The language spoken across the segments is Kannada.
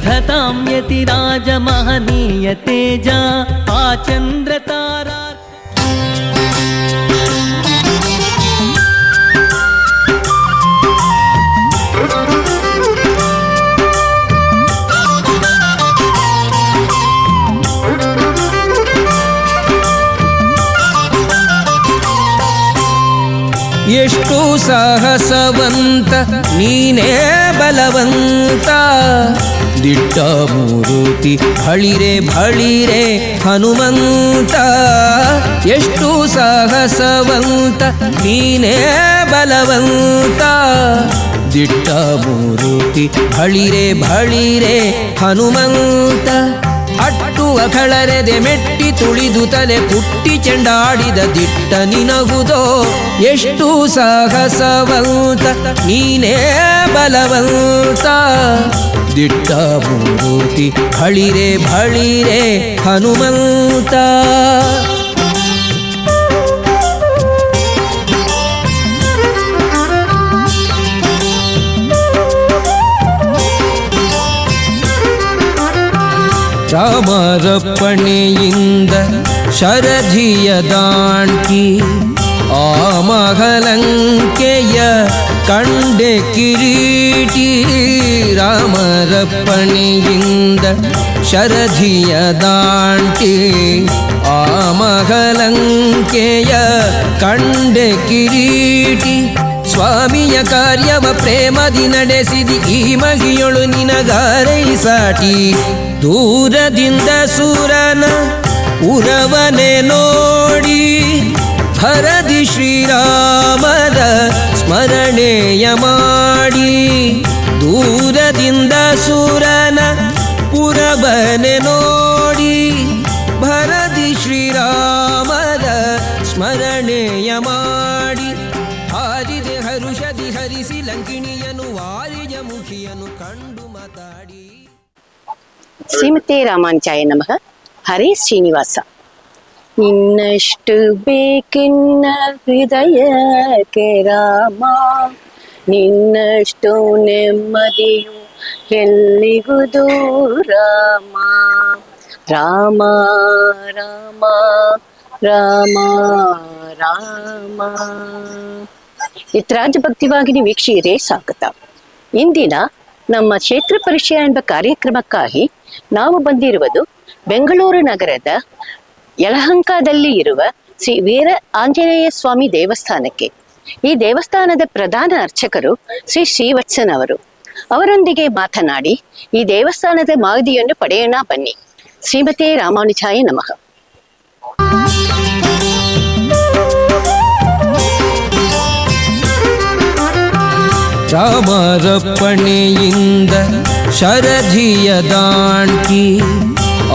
स्निग्धतां यतिराजमहनीय तेजा आचन्द्रतारा ಎಷ್ಟು ಸಾಹಸವಂತ ನೀನೇ ಬಲವಂತ ದಿಟ್ಟ ಮೂರುತಿ ಭಳಿರೆ ಭಳಿರೆ ಹನುಮಂತ ಎಷ್ಟು ಸಾಹಸವಂತ ನೀನೇ ಬಲವಂತ ದಿಟ್ಟ ಮೂರುತಿ ಭಳಿರೆ ಭಳಿರೆ ಹನುಮಂತ ಅಟ್ಟು ಅಖಳರೆದೆ ಮೆಟ್ಟಿ ತುಳಿದು ತಲೆ ಕುಟ್ಟಿ ಚೆಂಡಾಡಿದ ದಿಟ್ಟ ನಿನಗುದೋ ಎಷ್ಟು ಸಾಹಸವಂತ ನೀನೇ ಬಲವಂತ ದಿಟ್ಟ ಮೂರುತಿ ಭಳಿರೆ ಭಳಿರೆ ಹನುಮಂತ ರಾಮರಪ್ಪಣೆಯಿಂದ ಶರಧಿಯ ದಾಂಟಿ ಆ ಮಹಲಂಕೆಯ ಕಂಡೆ ಕಿರೀಟಿ ರಾಮರಪ್ಪಣೆಯಿಂದ ಶರಧಿಯ ದಾಂಟಿ ಆ ಮಹಲಂಕೆಯ ಕಂಡೆ ಕಿರೀಟಿ ಸ್ವಾಮಿಯ ಕಾರ್ಯವ ಪ್ರೇಮದಿ ನಡೆಸಿದಿ ಈ ಮಗಿಯೊಳು ನಿನಗಾರೈಸಾಟಿ ದೂರದಿಂದ ಸೂರನ ಉರವನೆ ನೋಡಿ ಭರದಿ ಶ್ರೀರಾಮದ ಸ್ಮರಣೆಯ ಮಾಡಿ ದೂರದಿಂದ ಸೂರನ ಪುರವನೆ ನೋಡಿ ಭರದಿ ಶ್ರೀರಾಮದ ಸ್ಮರಣೆಯ ಮಾಡಿ ಹಾರಿದೆ ಹರುಷದಿ ಹರಿಸಿ ಲಂಕಿಣಿಯನು ವಾರಿಜ ಮುಖಿಯನು ಕಂಡು ಮಾತಾಡಿ. ಶ್ರೀಮತೆ ರಾಮಾನುಜಾಯ ನಮಃ. ಹರೇ ಶ್ರೀನಿವಾಸ. ನಿನ್ನಷ್ಟು ಬೇಕಿನ್ನ ಹೃದಯಕ್ಕೆ ರಾಮ, ನಿನ್ನಷ್ಟು ನೆಮ್ಮದಿಯು ಎಲ್ಲಿಗುದು ರಾಮ. ರಾಮ ರಾಮ ರಾಮ ರಾಮ. ಇತ್ರಾಜ ಭಕ್ತಿವಾಹಿನಿ ವೀಕ್ಷಕರೇ ಸ್ವಾಗತ. ಇಂದಿನ ನಮ್ಮ ಕ್ಷೇತ್ರ ಪರಿಚಯ ಎಂಬ ಕಾರ್ಯಕ್ರಮಕ್ಕಾಗಿ ನಾವು ಬಂದಿರುವುದು ಬೆಂಗಳೂರು ನಗರದ ಯಲಹಂಕದಲ್ಲಿ ಇರುವ ಶ್ರೀ ವೀರ ಆಂಜನೇಯ ಸ್ವಾಮಿ ದೇವಸ್ಥಾನಕ್ಕೆ. ಈ ದೇವಸ್ಥಾನದ ಪ್ರಧಾನ ಅರ್ಚಕರು ಶ್ರೀ ಶ್ರೀವತ್ಸನ್ ಅವರು. ಅವರೊಂದಿಗೆ ಮಾತನಾಡಿ ಈ ದೇವಸ್ಥಾನದ ಮಾಹಿತಿಯನ್ನು ಪಡೆಯೋಣ ಬನ್ನಿ. ಶ್ರೀಮತೆ ರಾಮಾನುಜಾಯ ನಮಃ. ರಾಮರಪ್ಪಣೆಯಿಂದ ಶರಧಿಯ ದಾಂಟಿ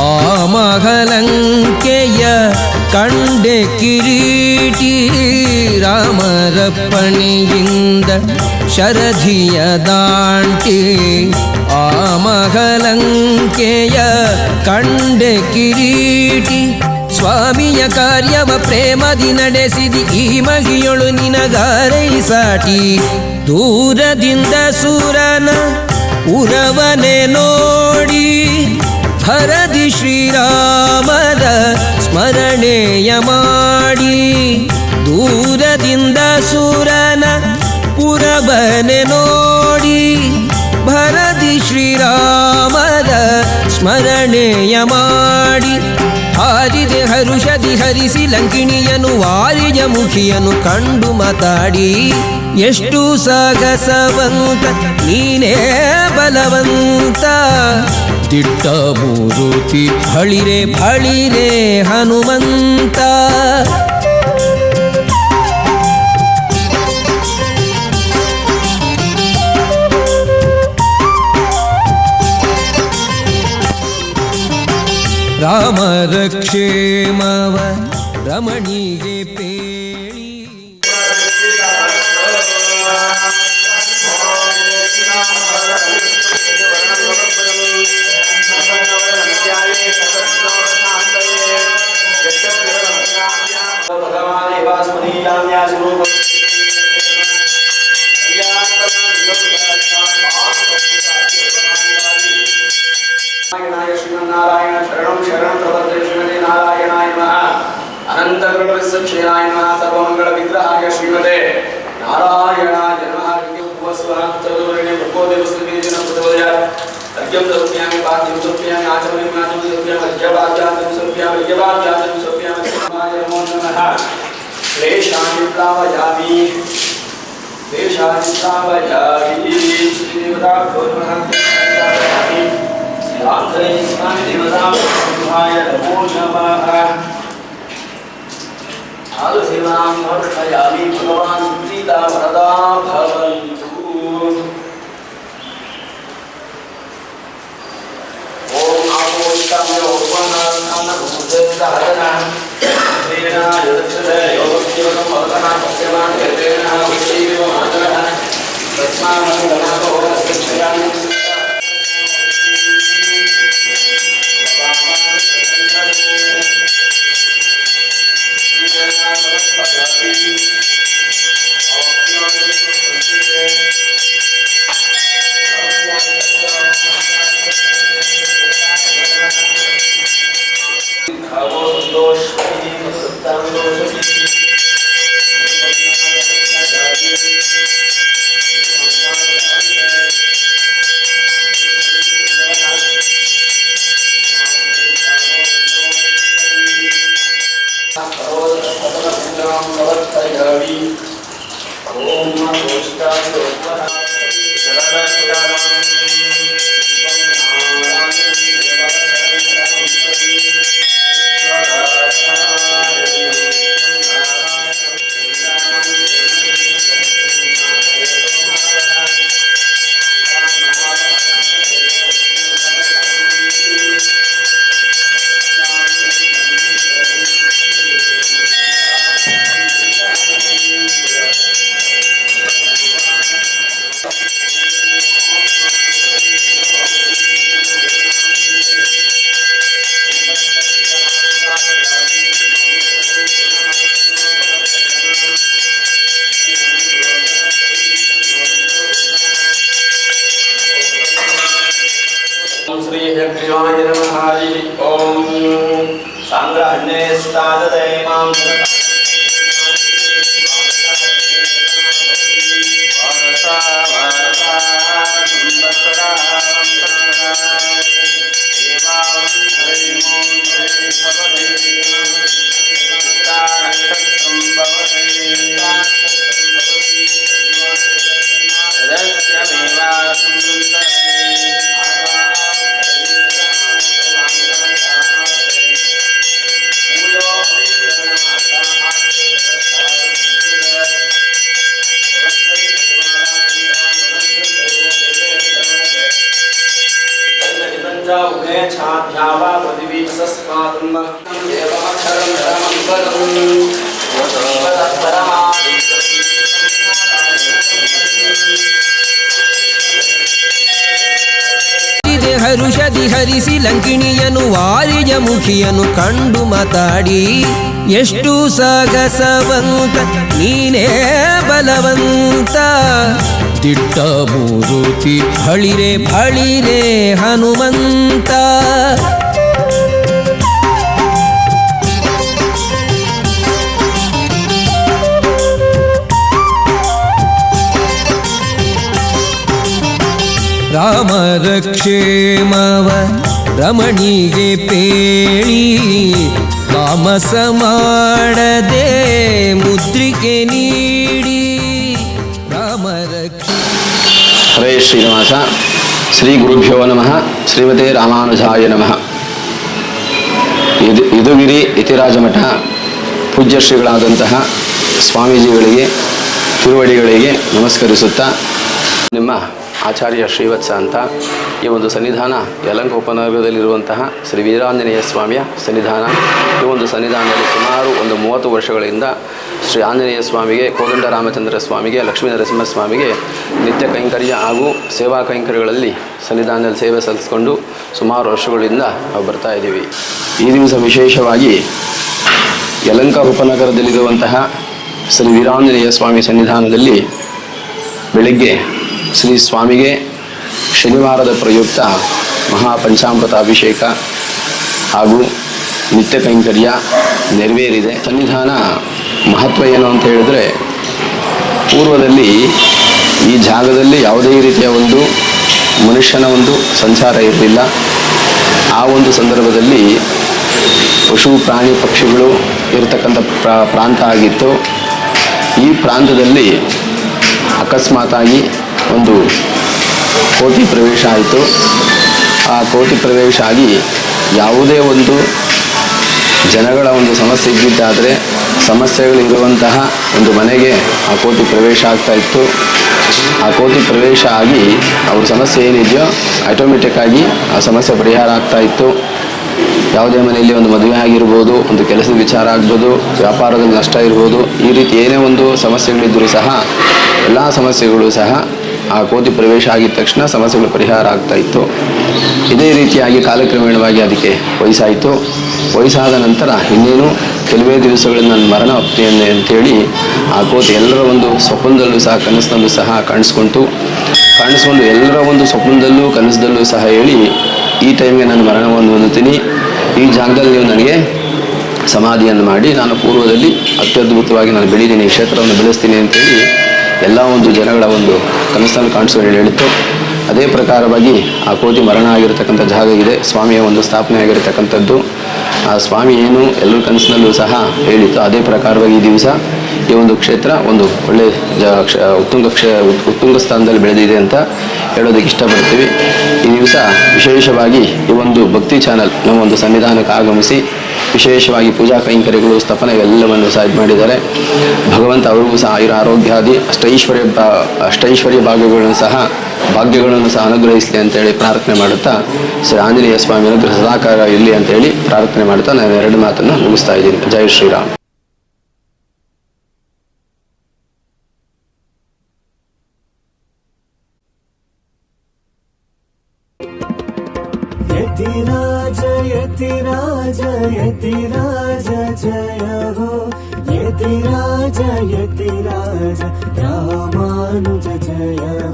ಆ ಮಹಲಂಕೆಯ ಕಂಡೆ ಕಿರೀಟಿ ರಾಮರಪ್ಪಣೆಯಿಂದ ಶರಧಿಯ ದಾಂಟಿ ಆ ಮಹಲಂಕೆಯ ಕಂಡೆ ಕಿರೀಟಿ ಸ್ವಾಮಿಯ ಕಾರ್ಯವ ಪ್ರೇಮದಿ ನಡೆಸಿದಿ ಈ ಮಗಿಯೊಳು ನಿನಗಾರೈಸಾಟಿ ದೂರದಿಂದ ಸೂರನ ಉರವನೆ ನೋಡಿ ಭರದಿ ಶ್ರೀರಾಮದ ಸ್ಮರಣೆಯ ಮಾಡಿ ದೂರದಿಂದ ಸೂರನ ಪುರವನೆ ನೋಡಿ ಭರದಿ ಶ್ರೀರಾಮದ ಸ್ಮರಣೆಯ ಮಾಡಿ ಹಾರಿದೆ ಹರುಷದಿ ಹರಿಸಿ ಲಂಕಿಣಿಯನು ವಾರಿಜ ಮುಖಿಯನು ಕಂಡು ಮಾತಾಡಿ ಎಷ್ಟು ಸಾಗಸವಂತ ನೀನೇ ಬಲವಂತ ದಿಟ್ಟ ಮೂರುತಿ ಭಳಿರೆ ಭಳಿರೆ ಹನುಮಂತ. ರಾಮರ ಕ್ಷೇಮವ ರಮಣಿಗೆ ಪೇಳಿ ನಾರಾಯಣಾಯ ಶ್ರೀಮನ್ನಾರಾಯಣ ಶರಣಂ ಶರಣಂ ಪ್ರಪದ್ಯೆ ಶ್ರೀಮತಿ ನಾರಾಯಣಾಯ ನಮಃ ಅನಂತ ಗುರುವಿಸಕ್ಷೇನಾಯ ನಮಃ ಸರ್ವಮಂಗಳ ವಿಗ್ರಹಾಯ ಶ್ರೀಮತೆ ನಾರಾಯಣಾಯ ನಮಃ ಚತುರ್ವೇಣಿ ಭೂದೇವಸ್ವೇದಿನ ಪ್ರಚೋದಯ ಅರ್ಘ್ಯಂ ಸಮರ್ಪಯಾಮಿ ಪಾದ್ಯಂ ಸಮರ್ಪಯಾಮಿ ಆಚಮನಂ ಸಮರ್ಪಯಾಮಿ ಅರ್ಘ್ಯಪಾದ್ಯಾಂ ಸಮರ್ಪಯಾಮಿ ಅರ್ಘ್ಯಪಾದ್ಯಾಂ ಸಮರ್ಪಯಾಮಿ ನಮೋ ನಮಃ ಕ್ಲೇಶಾನಿ ಪ್ಲಾವಯಾಮಿ ದೇಶಾಧಿಷ್ಠಾವಯಾಮಿ ಶ್ರೀದೇವತಾಭ್ಯೋ ನಮಃ ಶ್ರೀರಾಂತರೇ ಸ್ವಾಮಿ ದೇವತಾಭ್ಯಾಯ ನಮೋ ನಮಃ ಆಲುಸೇವಾಂ ಸಮರ್ಪಯಾಮಿ ಭಗವಾನ್ ಸುಪ್ರೀತಾ ವರದಾ ಭವಂತು ಓಂ ಆಪೋಷ್ಟಾಮ್ಯ ಉಪನಾಥಾನ ಭೂತೇಂದ್ರಹರಣ ಶ್ರೀನಾಯ ದಕ್ಷತೆ ಯೋಗಸ್ಯೇವಕಂ ಅವತನ ಪಶ್ಯಮಾನ್ ಗತೇನ ವಿಶ್ವೈವ ಮಾತರಃ ತಸ್ಮಾಮಂಗಲನಾಭೋ ರಕ್ಷಯಾಮಿ ಶ್ರೀ ಹರಿವಾಯ ನಮಃ ಹರಿ ಓಂ ಸಂಗ್ರಹಣೆ ಸ್ಥಾನತೆ ಮಾಂ छाध्यावा पृथिवी तस्मात् देवमक्षरं धर्मं पदं ಹರುಷದಿ ಹರಿಸಿ ಲಂಕಿಣಿಯನು ವಾರಿಜ ಮುಖಿಯನು ಕಂಡು ಮಾತಾಡಿ ಎಷ್ಟು ಸಾಗಸವಂತ ನೀನೇ ಬಲವಂತ ದಿಟ್ಟ ಮೂರುತಿ ಬಳಿರೆ ಬಳಿರೆ ಹನುಮಂತ ರಾಮರ ಕ್ಷೇಮವ ರಮಣಿಗೆ ಪೇಳಿ ತಾಮಸ ಮಾಡದೆ ಮುದ್ರಿಕೆ ನೀಡಿ ರಾಮರ ಹರೇ ಶ್ರೀನಿವಾಸ ಶ್ರೀ ಗುರುಭ್ಯೋ ನಮಃ ಶ್ರೀಮತೆ ರಾಮಾನುಜಾಯ ನಮಃ. ಯದುಗಿರಿ ಯತಿರಾಜಮಠ ಪೂಜ್ಯ ಶ್ರೀಗಳಾದಂತಹ ಸ್ವಾಮೀಜಿಗಳಿಗೆ ತಿರುವಡಿಗಳಿಗೆ ನಮಸ್ಕರಿಸುತ್ತಾ, ನಿಮ್ಮ ಆಚಾರ್ಯ ಶ್ರೀವತ್ಸ ಅಂತ ಈ ಒಂದು ಸನ್ನಿಧಾನ ಯಲಹಂಕ ಉಪನಗರದಲ್ಲಿರುವಂತಹ ಶ್ರೀ ವೀರಾಂಜನೇಯ ಸ್ವಾಮಿಯ ಸನ್ನಿಧಾನ. ಈ ಒಂದು ಸನ್ನಿಧಾನದಲ್ಲಿ ಸುಮಾರು 30 ವರ್ಷಗಳಿಂದ ಶ್ರೀ ಆಂಜನೇಯ ಸ್ವಾಮಿಗೆ, ಕೋದಂಡ ರಾಮಚಂದ್ರ ಸ್ವಾಮಿಗೆ, ಲಕ್ಷ್ಮೀ ನರಸಿಂಹ ಸ್ವಾಮಿಗೆ ನಿತ್ಯ ಕೈಂಕರ್ಯ ಹಾಗೂ ಸೇವಾ ಕೈಂಕರ್ಯಗಳಲ್ಲಿ ಸನ್ನಿಧಾನದಲ್ಲಿ ಸೇವೆ ಸಲ್ಲಿಸಿಕೊಂಡು ಸುಮಾರು ವರ್ಷಗಳಿಂದ ನಾವು ಬರ್ತಾ ಇದ್ದೀವಿ. ಈ ದಿವಸ ವಿಶೇಷವಾಗಿ ಯಲಹಂಕ ಉಪನಗರದಲ್ಲಿರುವಂತಹ ಶ್ರೀ ವೀರಾಂಜನೇಯ ಸ್ವಾಮಿ ಸನ್ನಿಧಾನದಲ್ಲಿ ಬೆಳಗ್ಗೆ ಶ್ರೀ ಸ್ವಾಮಿಗೆ ಶನಿವಾರದ ಪ್ರಯುಕ್ತ ಮಹಾಪಂಚಾಮೃತ ಅಭಿಷೇಕ ಹಾಗೂ ನಿತ್ಯ ಕೈಂಕರ್ಯ ನೆರವೇರಿದೆ. ಸನ್ನಿಧಾನ ಮಹತ್ವ ಏನು ಅಂತ ಹೇಳಿದ್ರೆ, ಪೂರ್ವದಲ್ಲಿ ಈ ಜಾಗದಲ್ಲಿ ಯಾವುದೇ ರೀತಿಯ ಒಂದು ಮನುಷ್ಯನ ಒಂದು ಸಂಚಾರ ಇರಲಿಲ್ಲ. ಆ ಒಂದು ಸಂದರ್ಭದಲ್ಲಿ ಪಶು ಪ್ರಾಣಿ ಪಕ್ಷಿಗಳು ಇರತಕ್ಕಂಥ ಪ್ರಾಂತ ಆಗಿತ್ತು. ಈ ಪ್ರಾಂತದಲ್ಲಿ ಅಕಸ್ಮಾತಾಗಿ ಒಂದು ಕೋಟಿ ಪ್ರವೇಶ ಆಯಿತು. ಆ ಕೋಟಿ ಪ್ರವೇಶ ಆಗಿ ಯಾವುದೇ ಒಂದು ಜನಗಳ ಒಂದು ಸಮಸ್ಯೆ ಇದ್ದಿದ್ದಾದರೆ ಸಮಸ್ಯೆಗಳಿರುವಂತಹ ಒಂದು ಮನೆಗೆ ಆ ಕೋಟಿ ಪ್ರವೇಶ ಆಗ್ತಾ ಇತ್ತು. ಆ ಕೋಟಿ ಪ್ರವೇಶ ಆಗಿ ಅವ್ರ ಸಮಸ್ಯೆ ಏನಿದೆಯೋ ಆಟೋಮೆಟಿಕ್ಕಾಗಿ ಆ ಸಮಸ್ಯೆ ಪರಿಹಾರ ಆಗ್ತಾ ಇತ್ತು. ಯಾವುದೇ ಮನೆಯಲ್ಲಿ ಒಂದು ಮದುವೆ ಆಗಿರ್ಬೋದು, ಒಂದು ಕೆಲಸದ ವಿಚಾರ ಆಗ್ಬೋದು, ವ್ಯಾಪಾರದಲ್ಲಿ ನಷ್ಟ ಇರ್ಬೋದು, ಈ ರೀತಿ ಏನೇ ಒಂದು ಸಮಸ್ಯೆಗಳಿದ್ದರೂ ಸಹ ಎಲ್ಲ ಸಮಸ್ಯೆಗಳು ಸಹ ಆ ಕೋಟಿ ಪ್ರವೇಶ ಆಗಿದ ತಕ್ಷಣ ಸಮಸ್ಯೆಗಳು ಪರಿಹಾರ ಆಗ್ತಾ ಇತ್ತು. ಇದೇ ರೀತಿಯಾಗಿ ಕಾಲಕ್ರಮೇಣವಾಗಿ ಅದಕ್ಕೆ ವಯಸ್ಸಾಯಿತು. ವಯಸ್ಸಾದ ನಂತರ ಇನ್ನೇನು ಕೆಲವೇ ದಿವಸಗಳಲ್ಲಿ ನನ್ನ ಮರಣ ಹೋಗ್ತೇನೆ ಅಂತೇಳಿ ಆ ಕೋತಿ ಎಲ್ಲರ ಒಂದು ಸ್ವಪ್ನದಲ್ಲೂ ಸಹ ಕನಸಿನಲ್ಲೂ ಸಹ ಕಾಣಿಸ್ಕೊಂಡು ಎಲ್ಲರ ಒಂದು ಸ್ವಪ್ನದಲ್ಲೂ ಕನಸದಲ್ಲೂ ಸಹ ಹೇಳಿ, ಈ ಟೈಮ್ಗೆ ನಾನು ಮರಣವನ್ನು ಹೊಂದುತ್ತೀನಿ, ಈ ಜಾಗದಲ್ಲಿ ನೀವು ನನಗೆ ಸಮಾಧಿಯನ್ನು ಮಾಡಿ ನಾನು ಪೂರ್ವದಲ್ಲಿ ಅತ್ಯದ್ಭುತವಾಗಿ ನಾನು ಬೆಳೀತೀನಿ, ಈ ಕ್ಷೇತ್ರವನ್ನು ಬೆಳೆಸ್ತೀನಿ ಅಂತೇಳಿ ಎಲ್ಲ ಒಂದು ಜನಗಳ ಒಂದು ಕನಸನ್ನು ಕಾಣಿಸ್ಕೊಂಡು ಹೇಳಿತ್ತು. ಅದೇ ಪ್ರಕಾರವಾಗಿ ಆ ಕೋತಿ ಮರಣ ಆಗಿರತಕ್ಕಂಥ ಜಾಗ ಇದೆ, ಸ್ವಾಮಿಯ ಒಂದು ಸ್ಥಾಪನೆ ಆಗಿರತಕ್ಕಂಥದ್ದು. ಆ ಸ್ವಾಮಿ ಏನು ಎಲ್ಲರ ಕನಸಿನಲ್ಲೂ ಸಹ ಹೇಳಿತ್ತು. ಅದೇ ಪ್ರಕಾರವಾಗಿ ಈ ದಿವಸ ಈ ಒಂದು ಕ್ಷೇತ್ರ ಒಂದು ಒಳ್ಳೆ ಉತ್ತುಂಗ ಸ್ಥಾನದಲ್ಲಿ ಬೆಳೆದಿದೆ ಅಂತ ಹೇಳೋದಕ್ಕೆ ಇಷ್ಟಪಡ್ತೀವಿ. ಈ ದಿವಸ ವಿಶೇಷವಾಗಿ ಈ ಒಂದು ಭಕ್ತಿ ಚಾನಲ್ ನಮ್ಮ ಒಂದು ಸನ್ನಿಧಾನಕ್ಕೆ ಆಗಮಿಸಿ ವಿಶೇಷವಾಗಿ ಪೂಜಾ ಕೈಂಕರ್ಯಗಳು ಸ್ಥಾಪನೆ ಎಲ್ಲವನ್ನು ಸಹ ಇದು ಮಾಡಿದ್ದಾರೆ. ಭಗವಂತ ಅವ್ರಿಗೂ ಸಹ ಆರೋಗ್ಯಾದಿ ಅಷ್ಟೈಶ್ವರ್ಯ ಭಾಗ್ಯಗಳನ್ನು ಸಹ ಅನುಗ್ರಹಿಸಲಿ ಅಂತೇಳಿ ಪ್ರಾರ್ಥನೆ ಮಾಡುತ್ತಾ, ಶ್ರೀ ಆಂಜನೇಯ ಸ್ವಾಮಿ ಅನುಗ್ರಹ ಸದಾಕಾರ ಇರಲಿ ಅಂತೇಳಿ ಪ್ರಾರ್ಥನೆ ಮಾಡುತ್ತಾ ನಾನು ಎರಡು ಮಾತನ್ನು ಮುಗಿಸ್ತಾ ಇದ್ದೀನಿ. ಜೈ ಶ್ರೀರಾಮ್. यतिराज यतिराज यतिराज जय हो, यतिराज यतिराज रामानुज जय